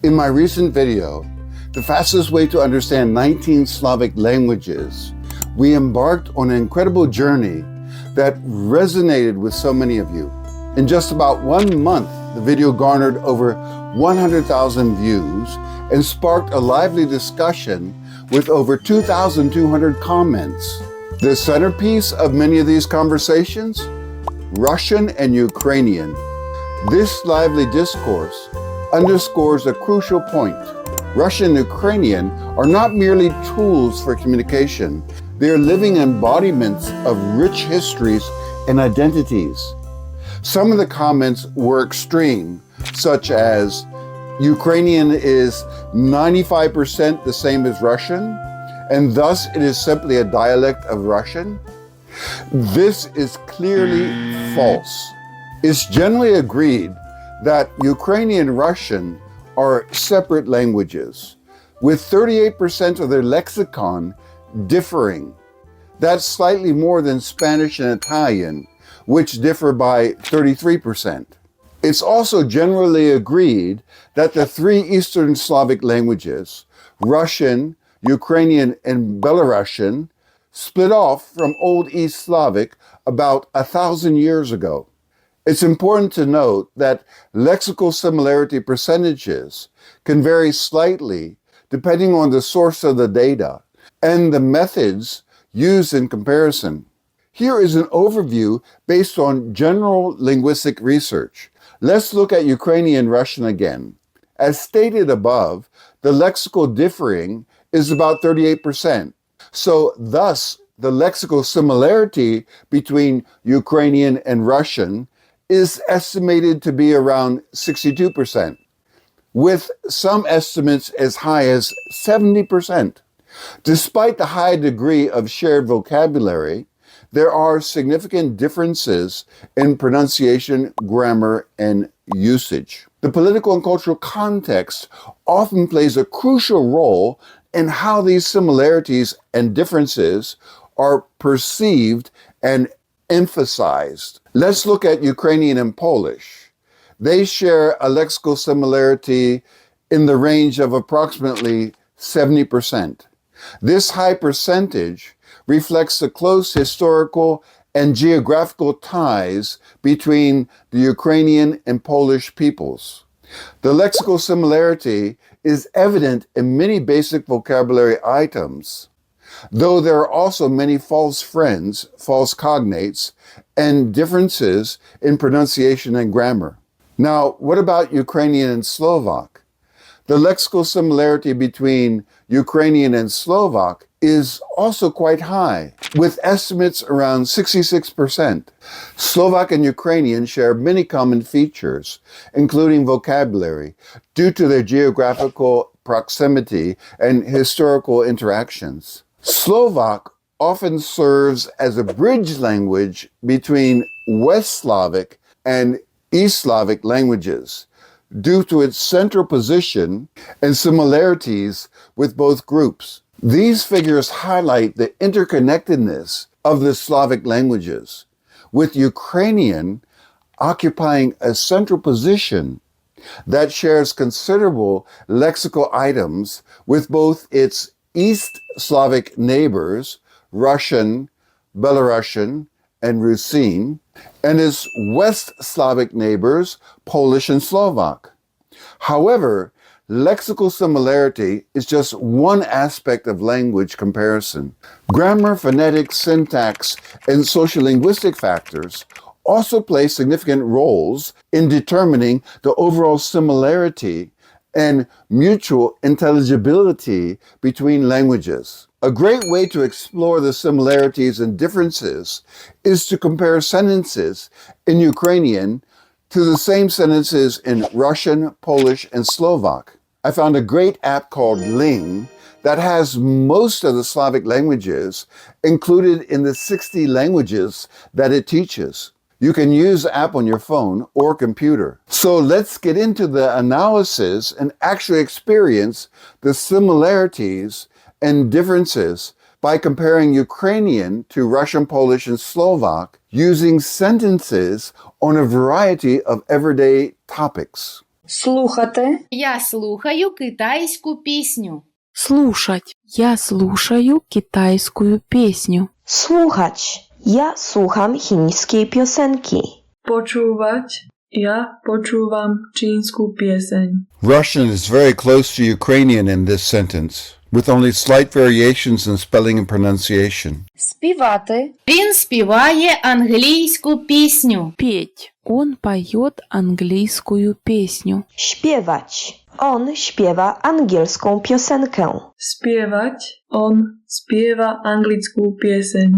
In my recent video, The Fastest Way to Understand 19 Slavic Languages, we embarked on an incredible journey that resonated with so many of you. In just about 1 month, the video garnered over 100,000 views and sparked a lively discussion with over 2,200 comments. The centerpiece of many of these conversations? Russian and Ukrainian. This lively discourse underscores a crucial point. Russian and Ukrainian are not merely tools for communication. They are living embodiments of rich histories and identities. Some of the comments were extreme, such as, Ukrainian is 95% the same as Russian, and thus it is simply a dialect of Russian. This is clearly false. It's generally agreed that Ukrainian and Russian are separate languages, with 38% of their lexicon differing. That's slightly more than Spanish and Italian, which differ by 33%. It's also generally agreed that the three Eastern Slavic languages, Russian, Ukrainian, and Belarusian, split off from Old East Slavic about 1,000 years ago. It's important to note that lexical similarity percentages can vary slightly depending on the source of the data and the methods used in comparison. Here is an overview based on general linguistic research. Let's look at Ukrainian and Russian again. As stated above, the lexical differing is about 38%. So thus, the lexical similarity between Ukrainian and Russian is estimated to be around 62%, with some estimates as high as 70%. Despite the high degree of shared vocabulary, there are significant differences in pronunciation, grammar, and usage. The political and cultural context often plays a crucial role in how these similarities and differences are perceived and emphasized. Let's look at Ukrainian and Polish. They share a lexical similarity in the range of approximately 70%. This high percentage reflects the close historical and geographical ties between the Ukrainian and Polish peoples. The lexical similarity is evident in many basic vocabulary items, though there are also many false friends, false cognates, and differences in pronunciation and grammar. Now, what about Ukrainian and Slovak? The lexical similarity between Ukrainian and Slovak is also quite high, with estimates around 66%. Slovak and Ukrainian share many common features, including vocabulary, due to their geographical proximity and historical interactions. Slovak often serves as a bridge language between West Slavic and East Slavic languages, due to its central position and similarities with both groups. These figures highlight the interconnectedness of the Slavic languages, with Ukrainian occupying a central position that shares considerable lexical items with both its East Slavic neighbors, Russian, Belarusian, and Rusyn, and its West Slavic neighbors, Polish and Slovak. However, lexical similarity is just one aspect of language comparison. Grammar, phonetics, syntax, and sociolinguistic factors also play significant roles in determining the overall similarity and mutual intelligibility between languages. A great way to explore the similarities and differences is to compare sentences in Ukrainian to the same sentences in Russian, Polish, and Slovak. I found a great app called Ling that has most of the Slavic languages included in the 60 languages that it teaches. You can use the app on your phone or computer. So let's get into the analysis and actually experience the similarities and differences by comparing Ukrainian to Russian, Polish, and Slovak using sentences on a variety of everyday topics. Слухати. Я слухаю китайську пісню. Слушать. Я слушаю китайскую песню. Słuchać. Ja słucham chińskiej piosenki. Почувати. Я почувам чínskú pieseň. Russian is very close to Ukrainian in this sentence, with only slight variations in spelling and pronunciation. Співати. Він співає англійську пісню. Петь. Он поет английскую песню. Śpiewać. On śpiewa angielską piosenkę. Spievať. On spieva anglickú pieseň.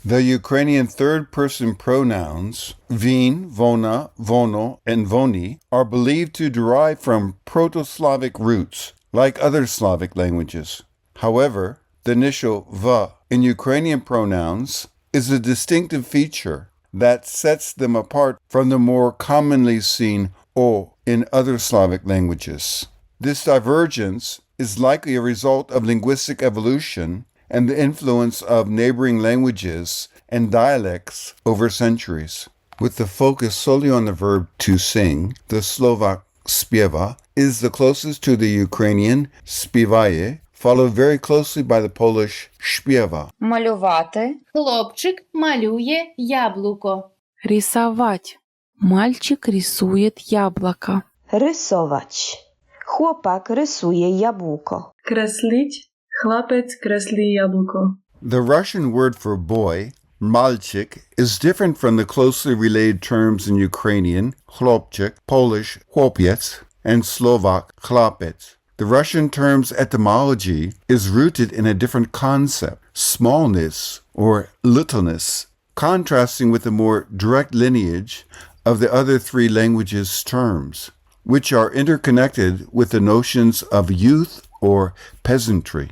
The Ukrainian third-person pronouns vin, vona, vono, and voni are believed to derive from Proto-Slavic roots, like other Slavic languages. However, the initial v in Ukrainian pronouns is a distinctive feature that sets them apart from the more commonly seen o in other Slavic languages. This divergence is likely a result of linguistic evolution and the influence of neighboring languages and dialects over centuries. With the focus solely on the verb to sing, the Slovak spieva is the closest to the Ukrainian spievaje, followed very closely by the Polish śpiewa. Малювати. Хлопчик малює яблуко. Рисовать. Мальчик рисует яблоко. Rysować. Chłopak rysuje jabłko. Kresliť. Chlapec kreslí jablko. The Russian word for boy, malchik, is different from the closely related terms in Ukrainian, chlopchik, Polish, chłopiec, and Slovak, chlapec. The Russian term's etymology is rooted in a different concept, smallness or littleness, contrasting with the more direct lineage of the other three languages' terms, which are interconnected with the notions of youth or peasantry.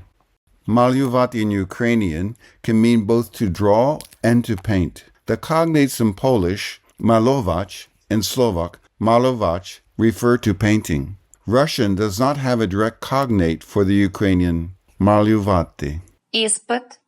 Malyувати in Ukrainian can mean both to draw and to paint. The cognates in Polish, malować, and Slovak, malować, refer to painting. Russian does not have a direct cognate for the Ukrainian malyувати. Іспит.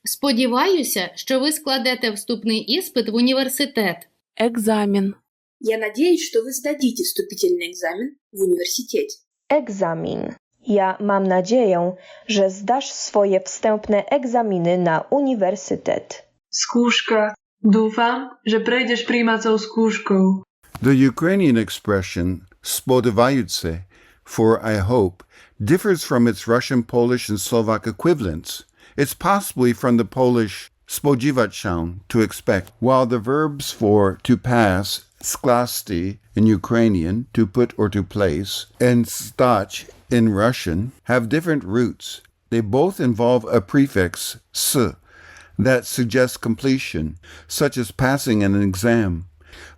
Сподіваюся, що ви складете вступний іспит в університет. Экзамен. Я надеюсь, что вы сдадите вступительный экзамен в университете. Egzamin. Ja mam nadzieję, że zdasz swoje wstępne egzaminy na uniwersytet. Skúška. Dúfam, že prejdeš prijímacou skúškou. The Ukrainian expression spodivayutse, for I hope, differs from its Russian, Polish, and Slovak equivalents. It's possibly from the Polish spodziwać się, to expect, while the verbs for to pass, sklasti in Ukrainian, to put or to place, and stach in Russian, have different roots. They both involve a prefix s that suggests completion, such as passing an exam.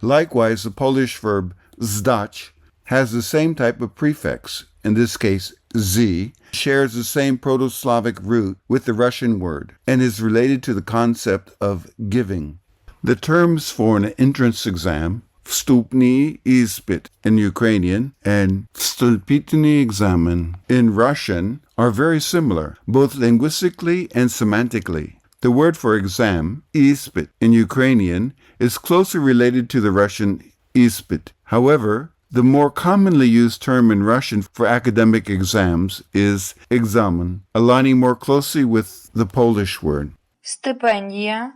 Likewise, the Polish verb zdać has the same type of prefix, in this case z, shares the same Proto-Slavic root with the Russian word, and is related to the concept of giving. The terms for an entrance exam, vstupny ispit in Ukrainian and vstupительный examen in Russian, are very similar, both linguistically and semantically. The word for exam, ispit, in Ukrainian is closely related to the Russian ispit. However, the more commonly used term in Russian for academic exams is examen, aligning more closely with the Polish word. Стипендія.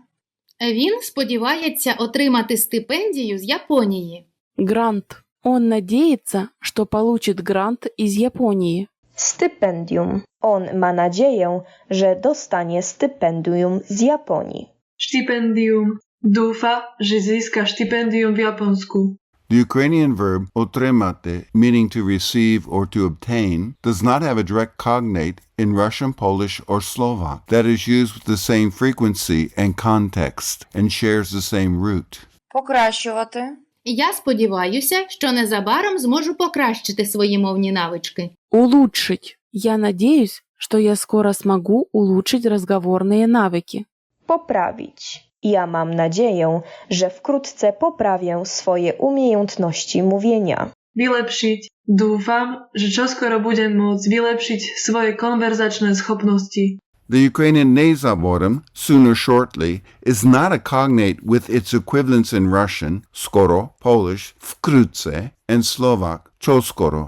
Він сподівається отримати стипендію з Японії. Грант. Он надеется, что получит грант из Японии. Stypendium. On ma nadzieję, że dostanie stypendium z Japonii. Štipendium. Dúfa, že získa štipendium v Japonsku. The Ukrainian verb otrimate, meaning to receive or to obtain, does not have a direct cognate in Russian, Polish, or Slovak that is used with the same frequency and context and shares the same root. Покращувати. Я сподіваюся, що незабаром зможу покращити свої мовні навички. Улучшить. Я надеюсь, что я скоро смогу улучшить разговорные навыки. Poprawić. Ja mam nadzieję, że wkrótce poprawię swoje umiejętności mówienia. Vylepšiť. Dúfam, že čoskoro budem môcť vylepšiť svoje konverzačné schopnosti. The Ukrainian nezaborim, soon or shortly, is not a cognate with its equivalents in Russian, skoro, Polish, wkrótce, and Slovak, choskoro.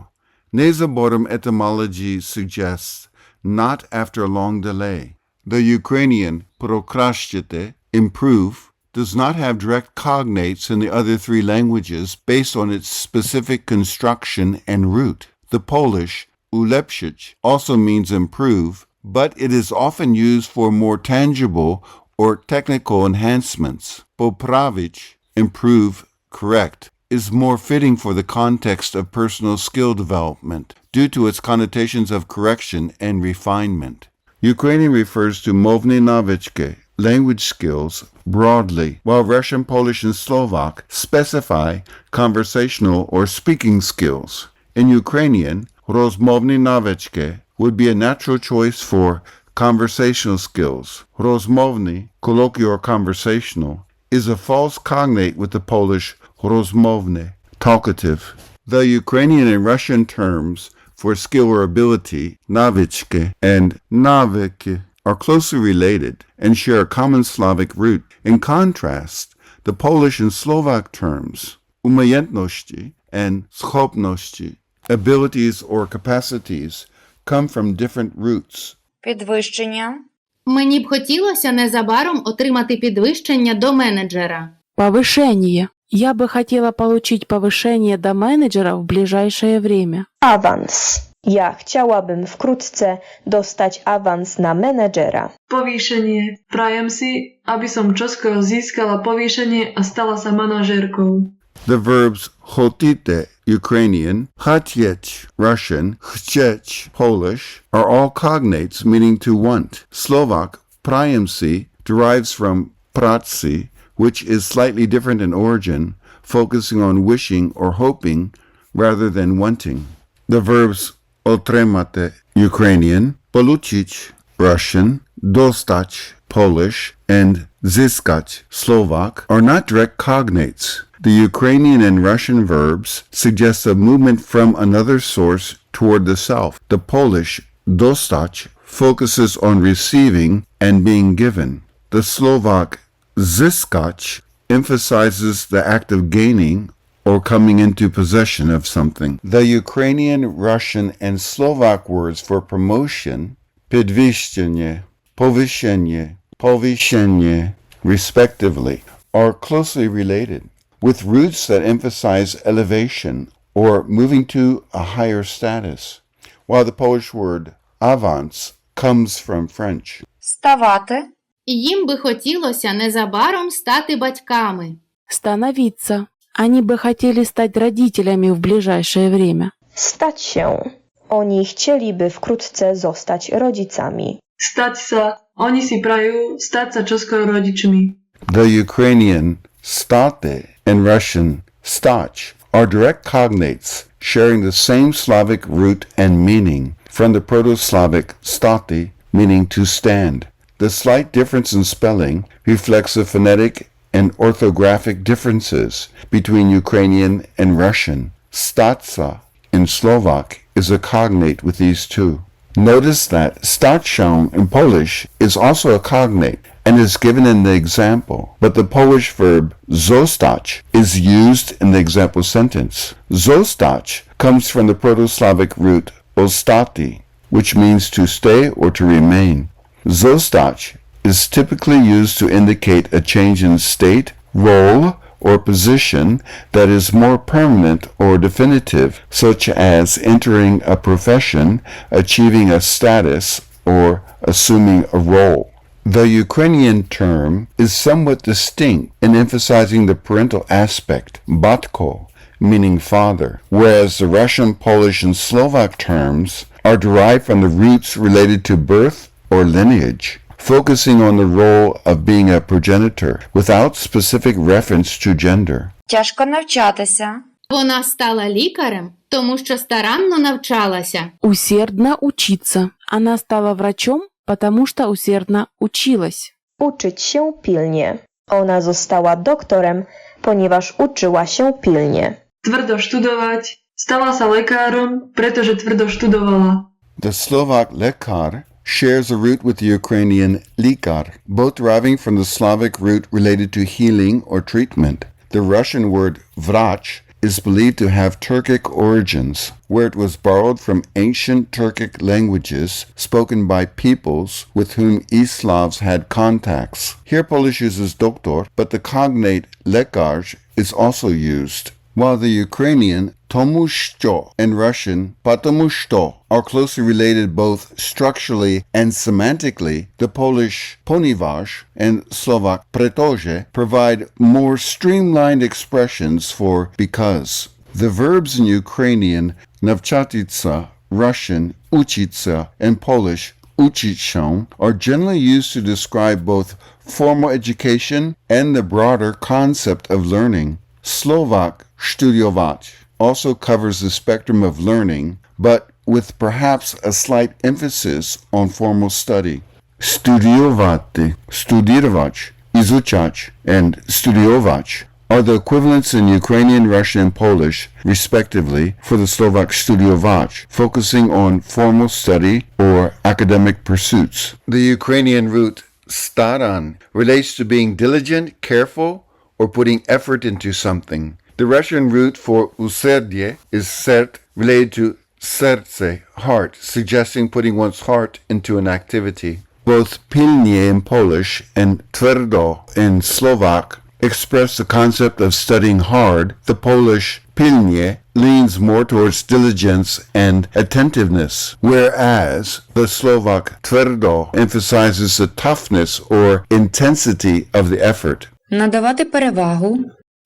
Nezaborim etymology suggests not after a long delay. The Ukrainian prokrashchite, improve, does not have direct cognates in the other three languages based on its specific construction and root. The Polish ulepszyć also means improve, but it is often used for more tangible or technical enhancements. Poprawić, improve, correct, is more fitting for the context of personal skill development due to its connotations of correction and refinement. Ukrainian refers to mowne navychki, language skills, broadly, while Russian, Polish, and Slovak specify conversational or speaking skills. In Ukrainian, rozmowne navychki would be a natural choice for conversational skills. Rozmowny, colloquial or conversational, is a false cognate with the Polish rozmowny, talkative. The Ukrainian and Russian terms for skill or ability, navychki and navyki, are closely related and share a common Slavic root. In contrast, the Polish and Slovak terms, umiejętności and schopności, abilities or capacities, come from different roots. Підвищення. Мені б хотілося незабаром отримати підвищення до менеджера. Повышение. Я бы хотела получить повышение до менеджера в ближайшее время. Awans. Ja chciałabym wkrótce dostać awans na menedżera. Povýšenie. Prajem si, aby som čoskoro získala povýšenie a stala sa manažérkou. The verbs chotite, Ukrainian, chatieć, Russian, chcieć, Polish, are all cognates meaning to want. Slovak, prajemsi, derives from praci, which is slightly different in origin, focusing on wishing or hoping rather than wanting. The verbs otremate, Ukrainian, poluchich, Russian, dostać, Polish, and zyskać, Slovak, are not direct cognates. The Ukrainian and Russian verbs suggest a movement from another source toward the self. The Polish dostać focuses on receiving and being given. The Slovak zyskać emphasizes the act of gaining or coming into possession of something. The Ukrainian, Russian, and Slovak words for promotion, podwyższenie, powyższenie, powyższenie, respectively, are closely related, with roots that emphasize elevation or moving to a higher status, while the Polish word awans comes from French. Ставати. І їм би хотілося незабаром стати батьками. Становиться. Они бы хотели стать родителями в ближайшее время. Stać się. Oni chcieliby wkrótce zostać rodzicami. Stať sa. Oni si prajú stať sa čoskoro rodičmi. The Ukrainian state and Russian stach are direct cognates sharing the same Slavic root and meaning from the Proto-Slavic stati, meaning to stand. The slight difference in spelling reflects the phonetic and orthographic differences between Ukrainian and Russian. Statsa in Slovak is a cognate with these two. Notice that stację in Polish is also a cognate and is given in the example, but the Polish verb zostać is used in the example sentence. Zostać comes from the Proto-Slavic root ostati, which means to stay or to remain. Zostać is typically used to indicate a change in state, role, or position that is more permanent or definitive, such as entering a profession, achieving a status, or assuming a role. The Ukrainian term is somewhat distinct in emphasizing the parental aspect, batko, meaning father, whereas the Russian, Polish, and Slovak terms are derived from the roots related to birth or lineage, focusing on the role of being a progenitor without specific reference to gender. Тяжко навчатися. Вона стала лікарем, тому що старанно навчалася. Усердно учиться. Она стала врачом, потому что усердно училась. Uczyć się pilnie. Ona została doktorem, ponieważ uczyła się pilnie. Tvrdo študovať. Stala sa lekárom, pretože tvrdo študovala. The Slovak lekar shares a root with the Ukrainian likar, both deriving from the Slavic root related to healing or treatment. The Russian word vrach is believed to have Turkic origins, where it was borrowed from ancient Turkic languages spoken by peoples with whom East Slavs had contacts. Here Polish uses doktor, but the cognate lekarz is also used. While the Ukrainian tomushto and Russian patomushto are closely related both structurally and semantically, the Polish ponieważ and Slovak pretože provide more streamlined expressions for because. The verbs in Ukrainian navchatica, Russian uczyca, and Polish uczyć się are generally used to describe both formal education and the broader concept of learning. Slovak studiować also covers the spectrum of learning, but with perhaps a slight emphasis on formal study. Studiovaty, studiować, izuchać, and studiować are the equivalents in Ukrainian, Russian, and Polish, respectively, for the Slovak studiować, focusing on formal study or academic pursuits. The Ukrainian root staran relates to being diligent, careful, or putting effort into something. The Russian root for userdie is sert, related to serce, heart, suggesting putting one's heart into an activity. Both pilnie in Polish and tвердо in Slovak express the concept of studying hard. The Polish pilnie leans more towards diligence and attentiveness, whereas the Slovak tвердо emphasizes the toughness or intensity of the effort. Надавати перевагу.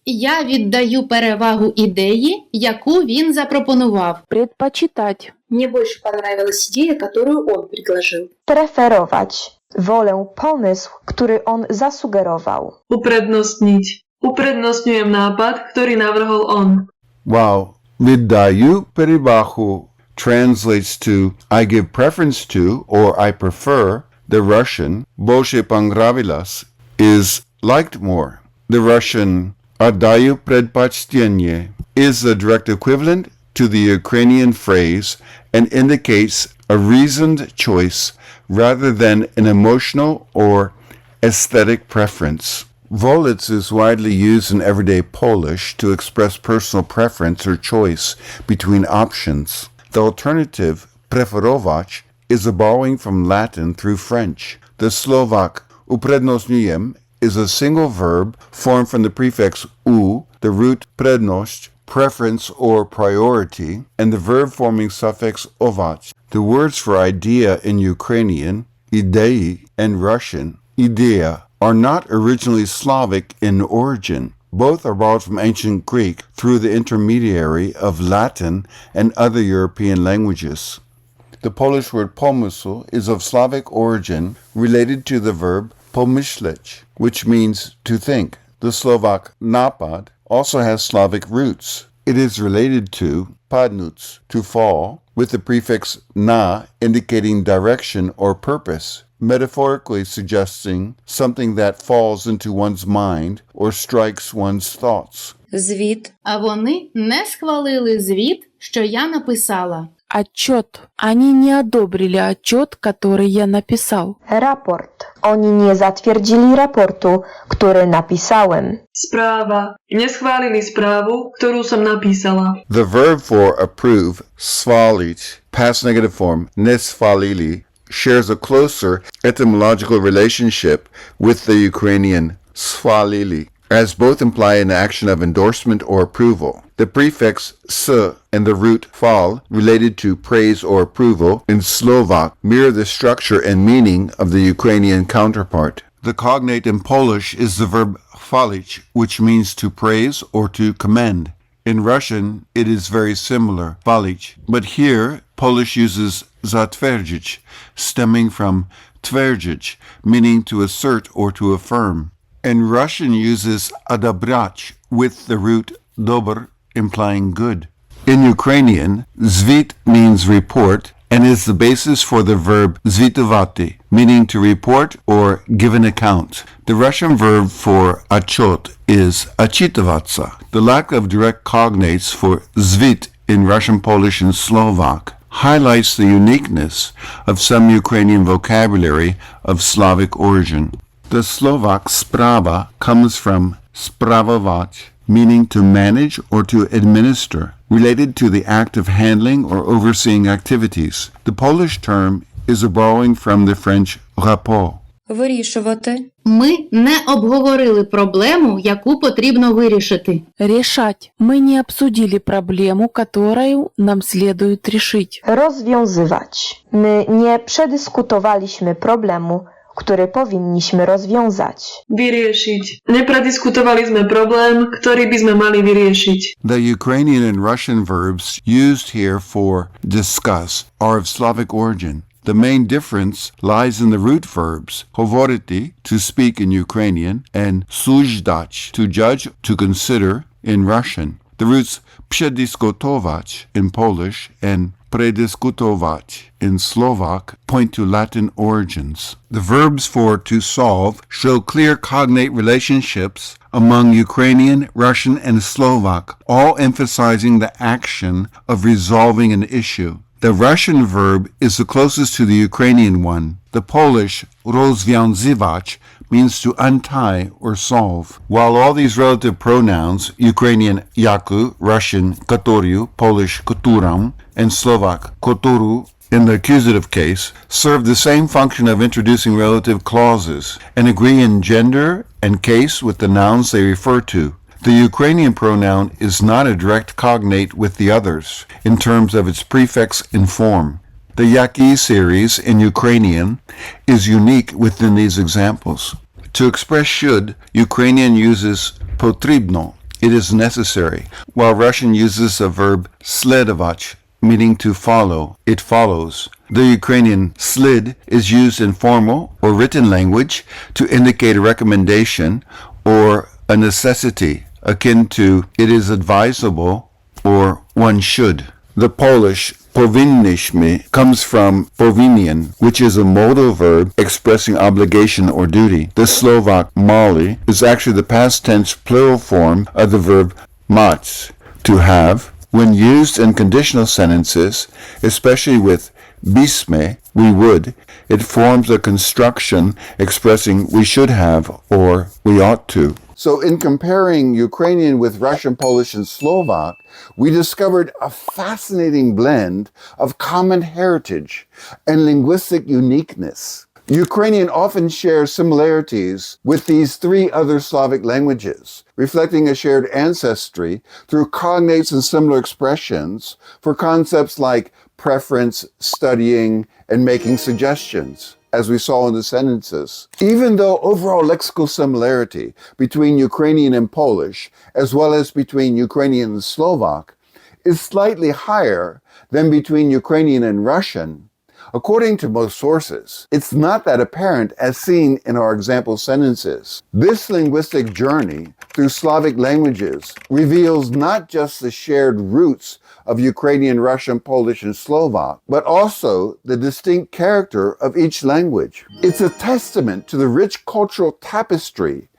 Я віддаю перевагу ідеї, яку він запропонував. Предпочитать. Мне больше понравилась идея, которую он предложил. Preferować. Wolę pomysł, który on zasugerował. Uprednostniť. Uprednostňujem nápad, ktorý navrhol on. Wow, віддаю перевагу translates to I give preference to or I prefer. The Russian больше понравилось is liked more. The Russian отдаю предпочтение is the direct equivalent to the Ukrainian phrase and indicates a reasoned choice rather than an emotional or aesthetic preference. Wolec is widely used in everyday Polish to express personal preference or choice between options. The alternative, preferować, is a borrowing from Latin through French. The Slovak uprednostňujem is a single verb formed from the prefix u, the root prednost, preference or priority, and the verb-forming suffix ować. The words for idea in Ukrainian, idei, and Russian, idea, are not originally Slavic in origin. Both are borrowed from ancient Greek through the intermediary of Latin and other European languages. The Polish word pomysł is of Slavic origin related to the verb pomyśleć, which means to think. The Slovak napad also has Slavic roots. It is related to padnúc, to fall, with the prefix na indicating direction or purpose, metaphorically suggesting something that falls into one's mind or strikes one's thoughts. Звіт. А вони не схвалили звіт, що я написала. Отчет. Они не одобрили отчет, который я написал. Raport. Oni nie zatwierdzili raportu, który napisałem. Správa. Neschválili správu, ktorú som napísala. The verb for approve, svaliť, past negative form, nesvalili, shares a closer etymological relationship with the Ukrainian svalili, as both imply an action of endorsement or approval. The prefix s and the root fal, related to praise or approval, in Slovak mirror the structure and meaning of the Ukrainian counterpart. The cognate in Polish is the verb chwalić, which means to praise or to commend. In Russian, it is very similar, chwalić, but here Polish uses zatwierdzić, stemming from twierdzić, meaning to assert or to affirm. And Russian uses odebrać with the root dobr, implying good. In Ukrainian, zvit means report and is the basis for the verb zvitovaty, meaning to report or give an account. The Russian verb for отчет is отчитываться. The lack of direct cognates for zvit in Russian, Polish, and Slovak highlights the uniqueness of some Ukrainian vocabulary of Slavic origin. The Slovak sprava comes from spravovať, meaning to manage or to administer, related to the act of handling or overseeing activities. The Polish term is a borrowing from the French rapport. Вирішувати. Ми не обговорили проблему, яку потрібно вирішити. Решать. Мы не обсудили проблему, которую нам следует решить. Rozwiązywać. My nie przedyskutowaliśmy problemu, który powinniśmy rozwiązać. Vyriešiť. Neprediskutovali sme problém, ktorý by sme mali vyriešiť. The Ukrainian and Russian verbs used here for discuss are of Slavic origin. The main difference lies in the root verbs, hovoriti, to speak in Ukrainian, and sujdač, to judge, to consider in Russian. The roots przedyskutować in Polish and prediskutować in Slovak point to Latin origins. The verbs for to solve show clear cognate relationships among Ukrainian, Russian, and Slovak, all emphasizing the action of resolving an issue. The Russian verb is the closest to the Ukrainian one. The Polish rozwiązywać means to untie or solve. While all these relative pronouns, Ukrainian yaku, Russian katoryu, Polish koturam, and Slovak kotoru, in the accusative case, serve the same function of introducing relative clauses and agree in gender and case with the nouns they refer to. The Ukrainian pronoun is not a direct cognate with the others in terms of its prefix and form. The yaki series in Ukrainian is unique within these examples. To express should, Ukrainian uses potribno, it is necessary, while Russian uses the verb sledovać, meaning to follow, it follows. The Ukrainian slid is used in formal or written language to indicate a recommendation or a necessity, akin to it is advisable or one should. The Polish powinniśmy comes from powinien, which is a modal verb expressing obligation or duty. The Slovak mali is actually the past tense plural form of the verb mać, to have. When used in conditional sentences, especially with bisme, we would, it forms a construction expressing we should have or we ought to. So in comparing Ukrainian with Russian, Polish, and Slovak, we discovered a fascinating blend of common heritage and linguistic uniqueness. Ukrainian often shares similarities with these three other Slavic languages, reflecting a shared ancestry through cognates and similar expressions for concepts like preference, studying, and making suggestions, as we saw in the sentences. Even though overall lexical similarity between Ukrainian and Polish, as well as between Ukrainian and Slovak, is slightly higher than between Ukrainian and Russian, according to most sources, it's not that apparent as seen in our example sentences. This linguistic journey through Slavic languages reveals not just the shared roots of Ukrainian, Russian, Polish, and Slovak, but also the distinct character of each language. It's a testament to the rich cultural tapestry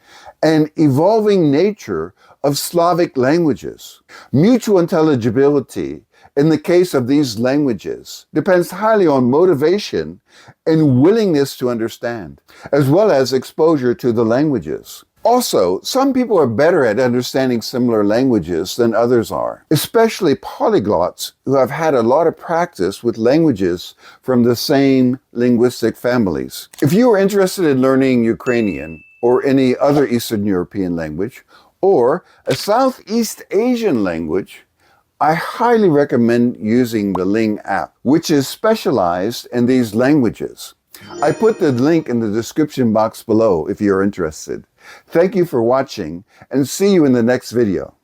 and evolving nature of Slavic languages. Mutual intelligibility in the case of these languages depends highly on motivation and willingness to understand, as well as exposure to the languages. Also, some people are better at understanding similar languages than others are, especially polyglots who have had a lot of practice with languages from the same linguistic families. If you are interested in learning Ukrainian or any other Eastern European language, or a Southeast Asian language, I highly recommend using the Ling app, which is specialized in these languages. I put the link in the description box below if you're interested. Thank you for watching, and see you in the next video.